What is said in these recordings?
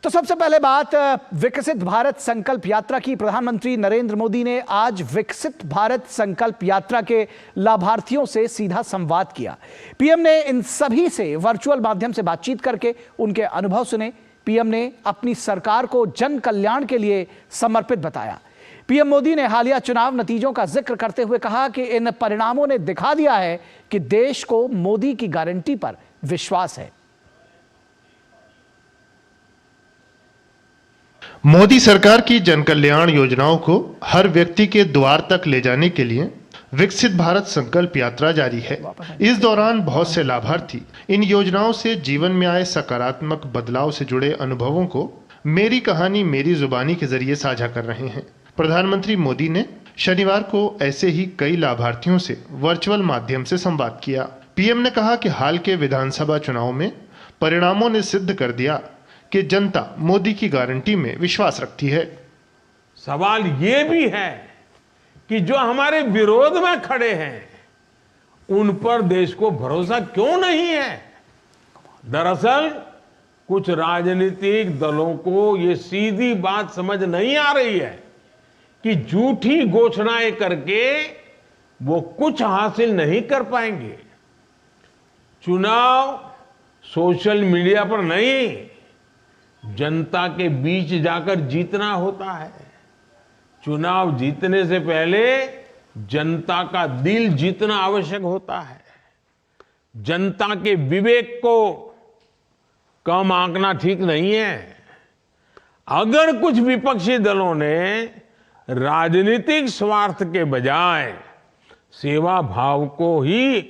तो सबसे पहले बात विकसित भारत संकल्प यात्रा की। प्रधानमंत्री नरेंद्र मोदी ने आज विकसित भारत संकल्प यात्रा के लाभार्थियों से सीधा संवाद किया। पीएम ने इन सभी से वर्चुअल माध्यम से बातचीत करके उनके अनुभव सुने। पीएम ने अपनी सरकार को जन कल्याण के लिए समर्पित बताया। पीएम मोदी ने हालिया चुनाव नतीजों का जिक्र करते हुए कहा कि इन परिणामों ने दिखा दिया है कि देश को मोदी की गारंटी पर विश्वास है। मोदी सरकार की जन कल्याण योजनाओं को हर व्यक्ति के द्वार तक ले जाने के लिए विकसित भारत संकल्प यात्रा जारी है। इस दौरान बहुत से लाभार्थी इन योजनाओं से जीवन में आए सकारात्मक बदलाव से जुड़े अनुभवों को मेरी कहानी मेरी जुबानी के जरिए साझा कर रहे हैं। प्रधानमंत्री मोदी ने शनिवार को ऐसे ही कई लाभार्थियों से वर्चुअल माध्यम से संवाद किया। पीएम ने कहा कि हाल के विधानसभा चुनाव में परिणामों ने सिद्ध कर दिया कि जनता मोदी की गारंटी में विश्वास रखती है। सवाल ये भी है कि जो हमारे विरोध में खड़े हैं उन पर देश को भरोसा क्यों नहीं है। दरअसल कुछ राजनीतिक दलों को ये सीधी बात समझ नहीं आ रही है कि झूठी घोषणाएं करके वो कुछ हासिल नहीं कर पाएंगे। चुनाव सोशल मीडिया पर नहीं, जनता के बीच जाकर जीतना होता है। चुनाव जीतने से पहले जनता का दिल जीतना आवश्यक होता है। जनता के विवेक को कम आंकना ठीक नहीं है। अगर कुछ विपक्षी दलों ने राजनीतिक स्वार्थ के बजाय सेवा भाव को ही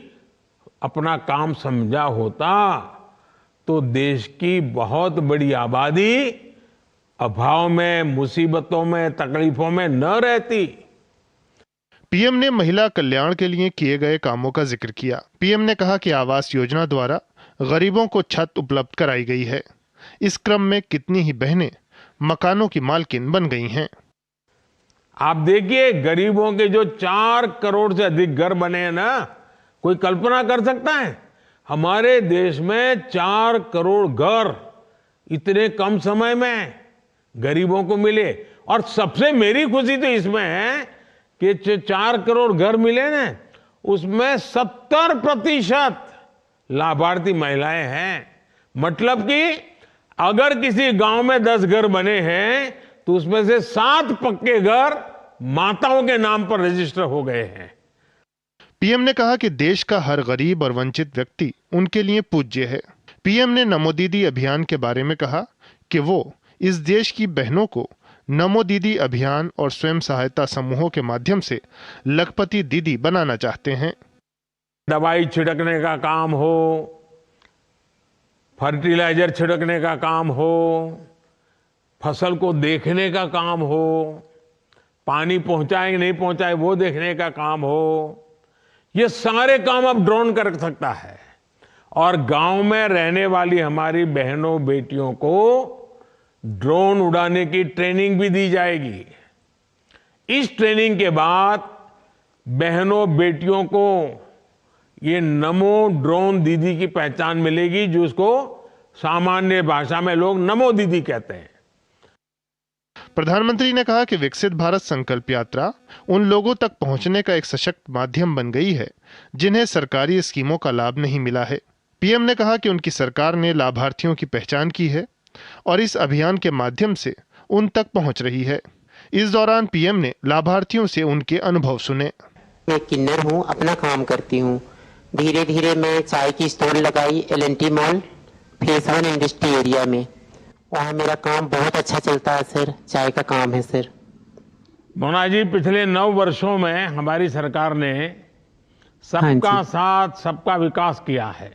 अपना काम समझा होता तो देश की बहुत बड़ी आबादी अभाव में, मुसीबतों में, तकलीफों में न रहती। पीएम ने महिला कल्याण के लिए किए गए कामों का जिक्र किया। पीएम ने कहा कि आवास योजना द्वारा गरीबों को छत उपलब्ध कराई गई है। इस क्रम में कितनी ही बहनें मकानों की मालकिन बन गई हैं। आप देखिए, गरीबों के जो 4 करोड़ से अधिक घर बने हैं ना, कोई कल्पना कर सकता है हमारे देश में 4 करोड़ घर इतने कम समय में गरीबों को मिले। और सबसे मेरी खुशी तो इसमें है कि 4 करोड़ घर मिले ना, उसमें 70% लाभार्थी महिलाएं हैं। मतलब कि अगर किसी गांव में 10 घर बने हैं तो उसमें से 7 पक्के घर माताओं के नाम पर रजिस्टर हो गए हैं। पीएम ने कहा कि देश का हर गरीब और वंचित व्यक्ति उनके लिए पूज्य है। पीएम ने नमो दीदी अभियान के बारे में कहा कि वो इस देश की बहनों को नमो दीदी अभियान और स्वयं सहायता समूहों के माध्यम से लखपति दीदी बनाना चाहते हैं। दवाई छिड़कने का काम हो, फर्टिलाइजर छिड़कने का काम हो, फसल को देखने का काम हो, पानी पहुंचाए नहीं पहुंचाए वो देखने का काम हो, ये सारे काम अब ड्रोन कर सकता है। और गांव में रहने वाली हमारी बहनों बेटियों को ड्रोन उड़ाने की ट्रेनिंग भी दी जाएगी। इस ट्रेनिंग के बाद बहनों बेटियों को ये नमो ड्रोन दीदी की पहचान मिलेगी, जो उसको सामान्य भाषा में लोग नमो दीदी कहते हैं। प्रधानमंत्री ने कहा कि विकसित भारत संकल्प यात्रा उन लोगों तक पहुंचने का एक सशक्त माध्यम बन गई है जिन्हें सरकारी स्कीमों का लाभ नहीं मिला है। पीएम ने कहा कि उनकी सरकार ने लाभार्थियों की पहचान की है और इस अभियान के माध्यम से उन तक पहुंच रही है। इस दौरान पीएम ने लाभार्थियों से उनके अनुभव सुने। मैं किन्नर हूँ, अपना काम करती हूँ। धीरे धीरे मैं चाय की स्टॉल लगाई L&T mall phase 1 industry area में। वहाँ मेरा काम बहुत अच्छा चलता है सर, चाय का काम है सर। मोना जी, पिछले 9 वर्षों में हमारी सरकार ने सबका साथ सबका विकास किया है।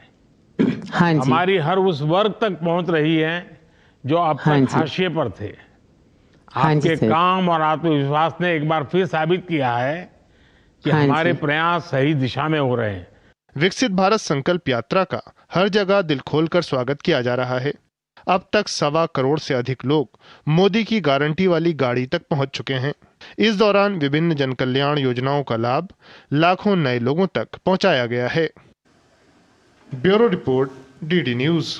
हाँ जी। हमारी हर उस वर्ग तक पहुंच रही है जो अब तक हाशिए पर थे। आपके काम और आत्मविश्वास ने एक बार फिर साबित किया है कि हमारे प्रयास सही दिशा में हो रहे हैं। विकसित भारत संकल्प यात्रा का हर जगह दिल खोलकर स्वागत किया जा रहा है। अब तक 1.25 करोड़ से अधिक लोग मोदी की गारंटी वाली गाड़ी तक पहुंच चुके हैं। इस दौरान विभिन्न जन कल्याण योजनाओं का लाभ लाखों नए लोगों तक पहुंचाया गया है। Bureau report, DD news.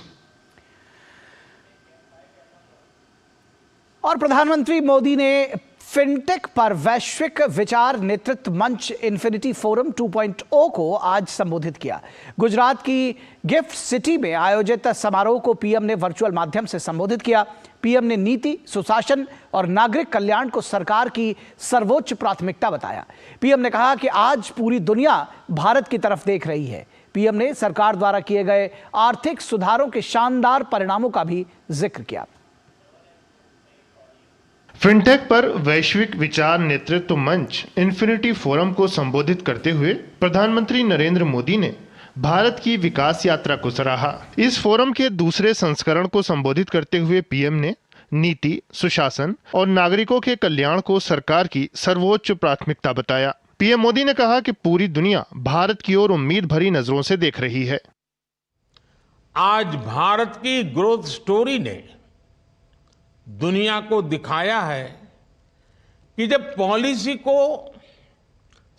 और प्रधानमंत्री मोदी ने फिनटेक पर वैश्विक विचार नेतृत्व मंच इन्फिनिटी फोरम 2.0 को आज संबोधित किया। गुजरात की गिफ्ट सिटी में आयोजित समारोह को पीएम ने वर्चुअल माध्यम से संबोधित किया। पीएम ने नीति, सुशासन और नागरिक कल्याण को सरकार की सर्वोच्च प्राथमिकता बताया। पीएम ने कहा कि आज पूरी दुनिया भारत की तरफ देख रही है। पीएम ने सरकार द्वारा किए गए आर्थिक सुधारों के शानदार परिणामों का भी जिक्र किया। फिनटेक पर वैश्विक विचार नेतृत्व मंच इन्फिनिटी फोरम को संबोधित करते हुए प्रधानमंत्री नरेंद्र मोदी ने भारत की विकास यात्रा को सराहा। इस फोरम के दूसरे संस्करण को संबोधित करते हुए पीएम ने नीति, सुशासन और नागरिकों के कल्याण को सरकार की सर्वोच्च प्राथमिकता बताया। पीएम मोदी ने कहा कि पूरी दुनिया भारत की ओर उम्मीद भरी नजरों से देख रही है। आज भारत की ग्रोथ स्टोरी ने दुनिया को दिखाया है कि जब पॉलिसी को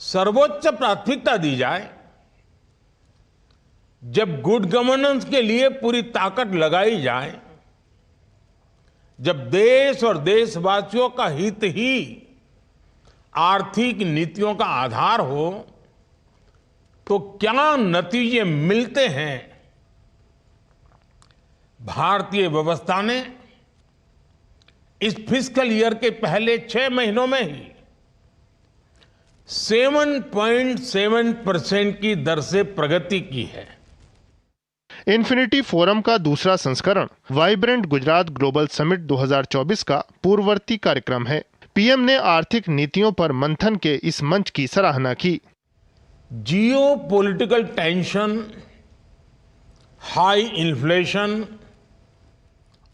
सर्वोच्च प्राथमिकता दी जाए, जब गुड गवर्नेंस के लिए पूरी ताकत लगाई जाए, जब देश और देशवासियों का हित ही आर्थिक नीतियों का आधार हो, तो क्या नतीजे मिलते हैं। भारतीय व्यवस्था ने इस फिस्कल ईयर के पहले 6 महीनों में ही 7.7% की दर से प्रगति की है। इन्फिनिटी फोरम का दूसरा संस्करण वाइब्रेंट गुजरात ग्लोबल समिट 2024 का पूर्ववर्ती कार्यक्रम है। पीएम ने आर्थिक नीतियों पर मंथन के इस मंच की सराहना की। जियो पॉलिटिकल टेंशन, हाई इन्फ्लेशन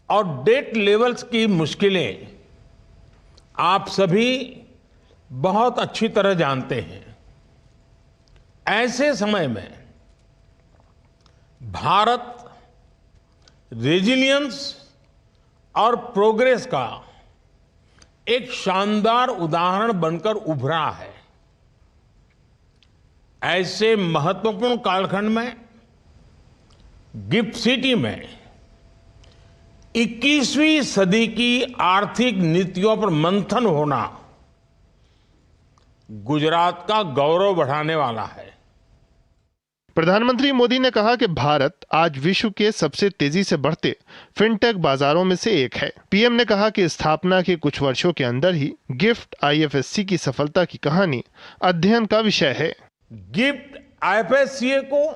और डेट लेवल्स की मुश्किलें आप सभी बहुत अच्छी तरह जानते हैं। ऐसे समय में भारत रेजिलियंस और प्रोग्रेस का एक शानदार उदाहरण बनकर उभरा है। ऐसे महत्वपूर्ण कालखंड में गिफ्ट सिटी में 21वीं सदी की आर्थिक नीतियों पर मंथन होना गुजरात का गौरव बढ़ाने वाला है। प्रधानमंत्री मोदी ने कहा कि भारत आज विश्व के सबसे तेजी से बढ़ते फिनटेक बाजारों में से एक है। पीएम ने कहा कि स्थापना के कुछ वर्षों के अंदर ही गिफ्ट आईएफएससी की सफलता की कहानी अध्ययन का विषय है। गिफ्ट आईएफएससी को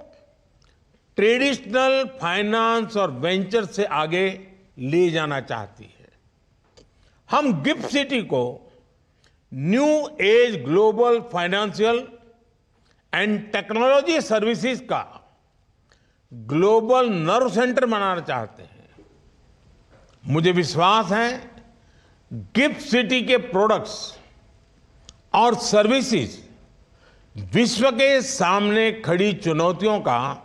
ट्रेडिशनल फाइनेंस और वेंचर से आगे ले जाना चाहती है। हम गिफ्ट सिटी को new age global financial and technology services का ग्लोबल नर्व सेंटर बनाना चाहते हैं। मुझे विश्वास है गिफ्ट सिटी के प्रोडक्ट्स और सर्विसेज विश्व के सामने खड़ी चुनौतियों का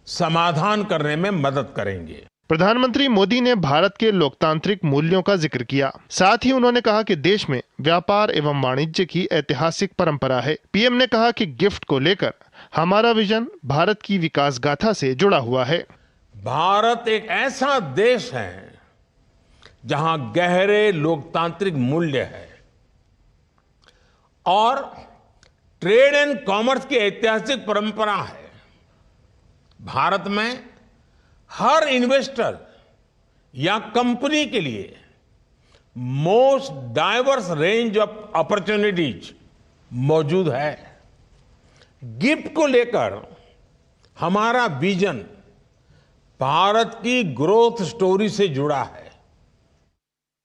समाधान करने में मदद करेंगे। प्रधानमंत्री मोदी ने भारत के लोकतांत्रिक मूल्यों का जिक्र किया। साथ ही उन्होंने कहा कि देश में व्यापार एवं वाणिज्य की ऐतिहासिक परंपरा है। पीएम ने कहा कि गिफ्ट को लेकर हमारा विजन भारत की विकास गाथा से जुड़ा हुआ है। भारत एक ऐसा देश है जहां गहरे लोकतांत्रिक मूल्य है और ट्रेड एंड कॉमर्स की ऐतिहासिक परंपरा है। भारत में हर इन्वेस्टर या कंपनी के लिए most diverse range of opportunities मौजूद है। गिफ्ट को लेकर हमारा विजन भारत की ग्रोथ स्टोरी से जुड़ा है।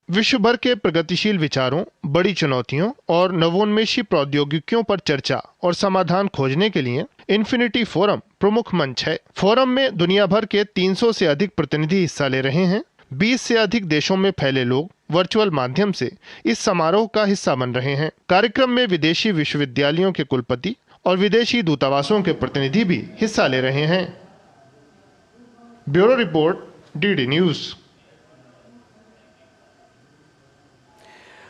विश्व भर के प्रगतिशील विचारों, बड़ी चुनौतियों और नवोन्मेषी प्रौद्योगिकियों पर चर्चा और समाधान खोजने के लिए इन्फिनिटी फोरम प्रमुख मंच है। फोरम में दुनिया भर के 300 से अधिक प्रतिनिधि हिस्सा ले रहे हैं। 20 से अधिक देशों में फैले लोग वर्चुअल माध्यम से इस समारोह का हिस्सा बन रहे हैं। कार्यक्रम में विदेशी विश्वविद्यालयों के कुलपति और विदेशी दूतावासों के प्रतिनिधि भी हिस्सा ले रहे हैं। Bureau report, DD news.